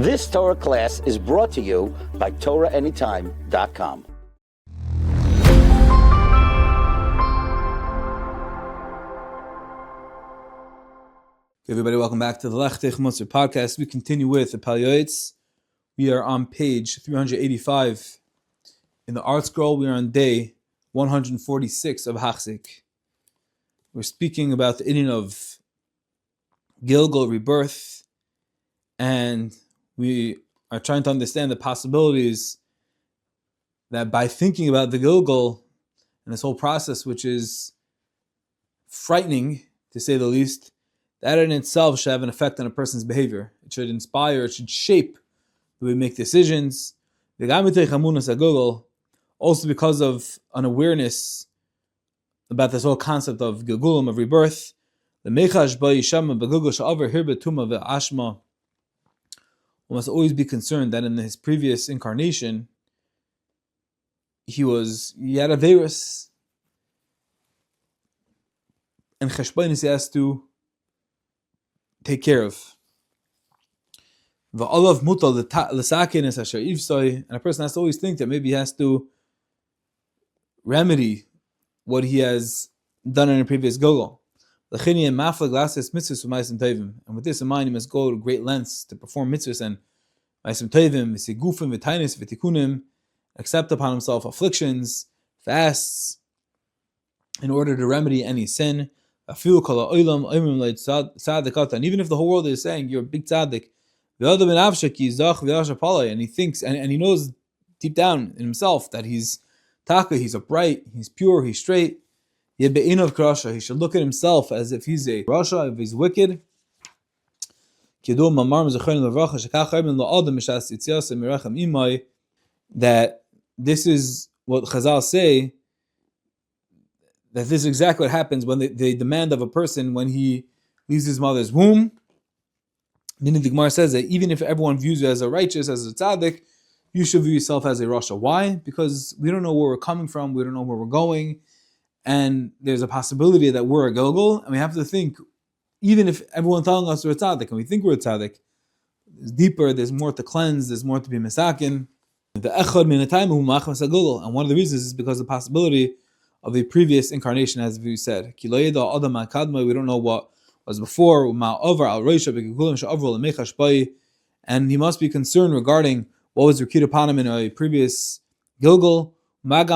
This Torah class is brought to you by TorahAnytime.com. Everybody, welcome back to the Lechtich Musar podcast. We continue with the Pele Yoeitz. We are on page 385. In the art scroll, we are on day 146 of Hachzik. We're speaking about the inyan of Gilgal rebirth, and we are trying to understand the possibilities that by thinking about the Gilgal and this whole process, which is frightening to say the least, that in itself should have an effect on a person's behavior. It should inspire, it should shape the way we make decisions. Also because of an awareness about this whole concept of Gilgulim, of rebirth. One must always be concerned that in his previous incarnation, he had a virus, and Cheshbainis he has to take care of. And a person has to always think that maybe he has to remedy what he has done in a previous Gilgal. And with this in mind, he must go to great lengths to perform mitzvahs and accept upon himself afflictions, fasts, in order to remedy any sin. And even if the whole world is saying you're a big tzaddik, and he thinks and he knows deep down in himself that he's taka, he's upright, he's pure, he's straight. He should look at himself as if he's a rasha, if he's wicked. That this is what Chazal say, that this is exactly what happens when they demand of a person when he leaves his mother's womb. Meaning the Gemara says that even if everyone views you as a righteous, as a tzaddik, you should view yourself as a rasha. Why? Because we don't know where we're coming from, we don't know where we're going, and there's a possibility that we're a Gilgal, and we have to think, even if everyone's telling us we're a tzaddik, and we think we're a tzaddik, there's deeper, there's more to cleanse, there's more to be misakin. And one of the reasons is because of the possibility of the previous incarnation, as we said. We don't know what was before, and he must be concerned regarding what was repeated upon him in a previous Gilgal, and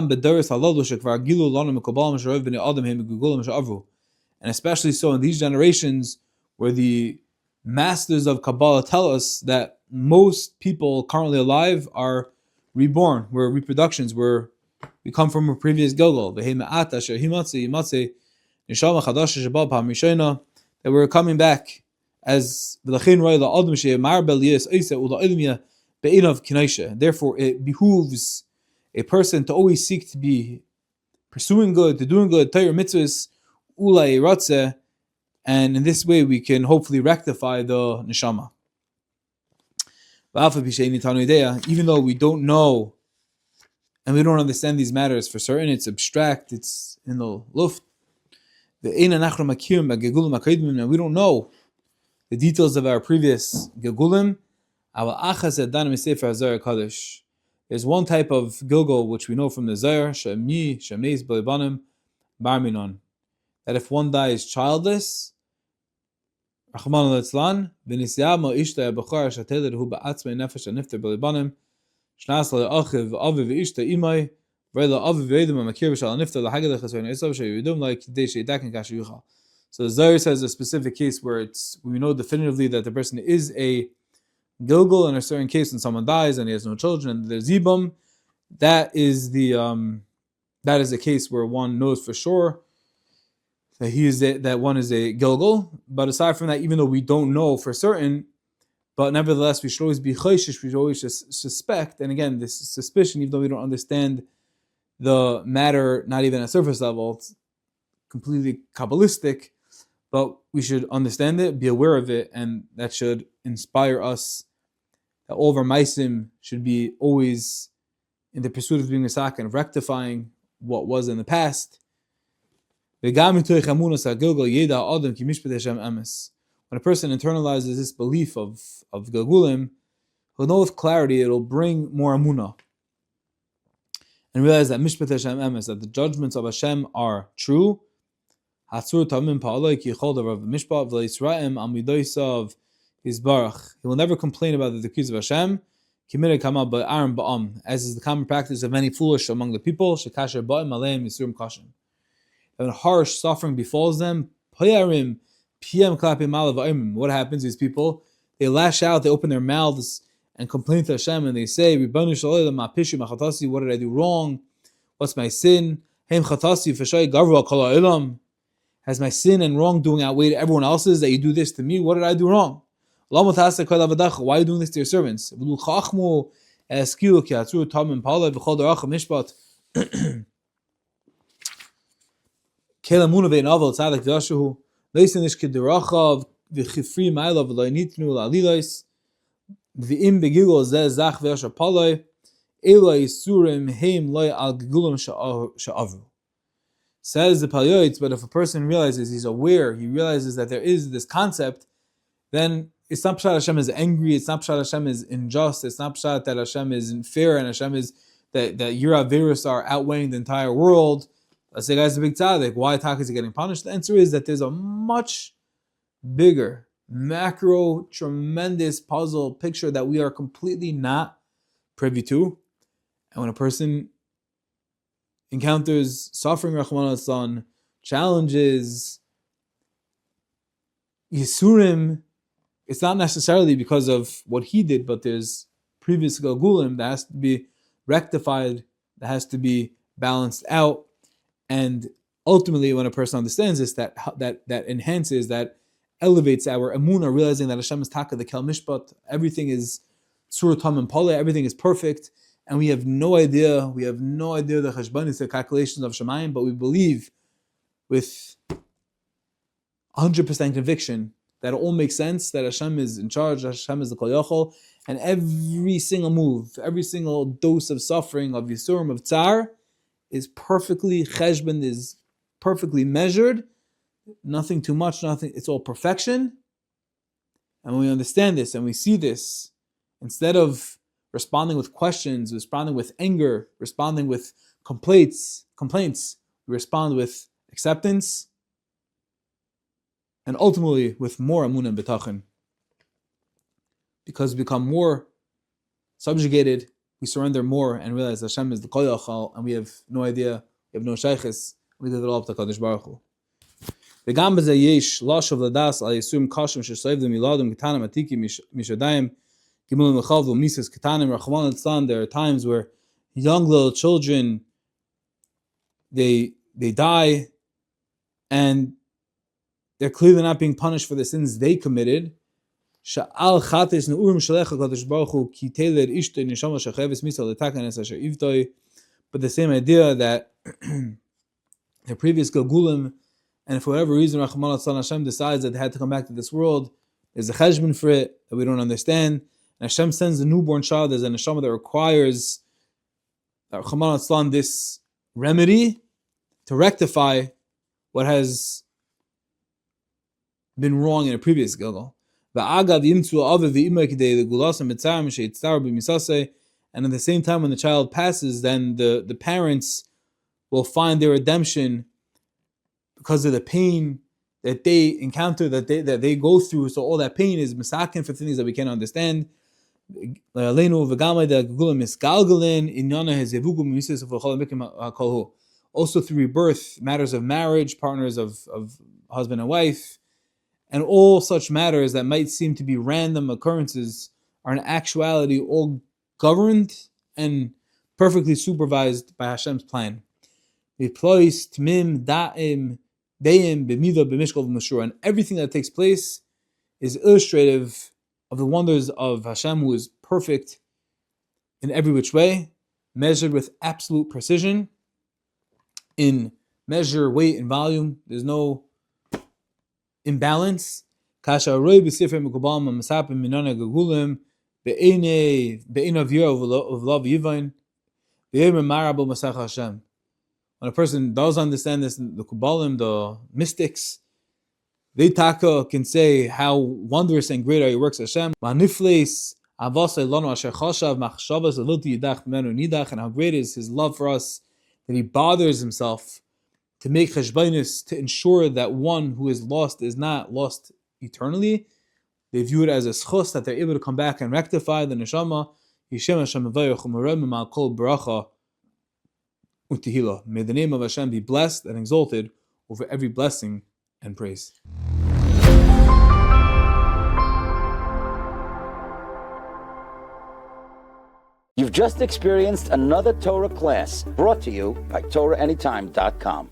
especially so in these generations where the masters of Kabbalah tell us that most people currently alive are reborn, we're reproductions, we come from a previous Gilgal, that we're coming back as therefore it behooves a person to always seek to be pursuing good, to doing good, Torah mitzvahs, ulai ratzeh, and in this way we can hopefully rectify the neshama. Even though we don't know and we don't understand these matters for certain, it's abstract, it's in the luft. And we don't know the details of our previous Gilgulim. There's one type of Gilgal which we know from the Zohar, that if one dies childless, so the Zohar says a specific case where we know definitively that the person is a Gilgal. In a certain case, when someone dies and he has no children and there's Zibum, that is the case where one knows for sure that that one is a Gilgal. But aside from that, even though we don't know for certain, but nevertheless we should always be choishish, we should always suspect. And again, this suspicion, even though we don't understand the matter, not even at surface level, it's completely Kabbalistic, but we should understand it, be aware of it, and that should inspire us that all of our maisim should be always in the pursuit of being misak and rectifying what was in the past. When a person internalizes this belief of Gilgulim, He'll know with clarity, it'll bring more amunah. And realize that Mishpat Hashem emes, that the judgments of Hashem are true. Hatzur tamim pa'aloi ki yichol darav mishpat v'leisraim amidoisav yizbarach. He will never complain about the decrees of Hashem. Kimira kama ba'arim ba'am, as is the common practice of many foolish among the people. Shekasher ba'im aleim yisurim kashim. When harsh suffering befalls them, payarim piem klapim alav va'imim. What happens? These people, they lash out, they open their mouths and complain to Hashem, and they say, "Ribbono shel olam, ma pishu ma chatasi? What did I do wrong? What's my sin? Heim chatasi v'shay gavra kol ha'olam. Has my sin and wrongdoing outweighed everyone else's that you do this to me? What did I do wrong? Why are you doing this to your servants? Says the Yoeitz, but if a person realizes, he's aware, he realizes that there is this concept, then it's not pshat Hashem is angry, it's not pshat Hashem is unjust, it's not pshat that Hashem is unfair, and Hashem is that your averus are outweighing the entire world. Let's say, guys, the big tzaddik, why Taka is he getting punished? The answer is that there's a much bigger, macro, tremendous puzzle picture that we are completely not privy to. And when a person encounters suffering, Rahman al-San, challenges, Yisurim, it's not necessarily because of what he did, but there's previous Galgulim that has to be rectified, that has to be balanced out. And ultimately, when a person understands this, that enhances, that elevates our emunah, realizing that Hashem is Taka, the Kel Mishpat, everything is Surah Tam and Pele, everything is perfect. And we have no idea the cheshbonis, the calculations of Shemayim, but we believe with 100% conviction that it all makes sense, that Hashem is in charge, Hashem is the Kol Yochol, and every single move, every single dose of suffering, of Yisurim, of Tsar, is perfectly cheshbon, is perfectly measured, nothing too much, nothing, it's all perfection. And when we understand this and we see this, instead of responding with questions, responding with anger, responding with complaints, we respond with acceptance, and ultimately with more amunah and betachin. Because we become more subjugated, we surrender more and realize Hashem is the Kol Yochal, and we have no idea, we have no shaykhis, we give it all up to Kadosh Baruch Hu. V'gam b'zeh yesh lashav ladas al yisurim kashim shesayv them yiladim ketanim atiki mishadayim. There are times where young little children, they die, and they're clearly not being punished for the sins they committed. But the same idea that the previous Galgulim, and for whatever reason, Hashem decides that they had to come back to this world, there's a cheshbon for it that we don't understand. And Hashem sends a newborn child as a neshama that requires this remedy to rectify what has been wrong in a previous Gilgal. And at the same time, when the child passes, then the parents will find their redemption because of the pain that they encounter, that they go through. So all that pain is misakin for things that we can't understand. Also through rebirth, matters of marriage, partners of husband and wife, and all such matters that might seem to be random occurrences are in actuality all governed and perfectly supervised by Hashem's plan. And everything that takes place is illustrative of the wonders of Hashem, who is perfect in every which way, measured with absolute precision in measure, weight, and volume. There's no imbalance. When a person does understand this, the Kabbalim, the mystics, they can say how wondrous and great are your works, Hashem. Manifles And how great is his love for us, that he bothers himself to make cheshbonus, to ensure that one who is lost is not lost eternally. They view it as a schus that they're able to come back and rectify the neshama. May the name of Hashem be blessed and exalted over every blessing and praise. You've just experienced another Torah class brought to you by TorahAnytime.com.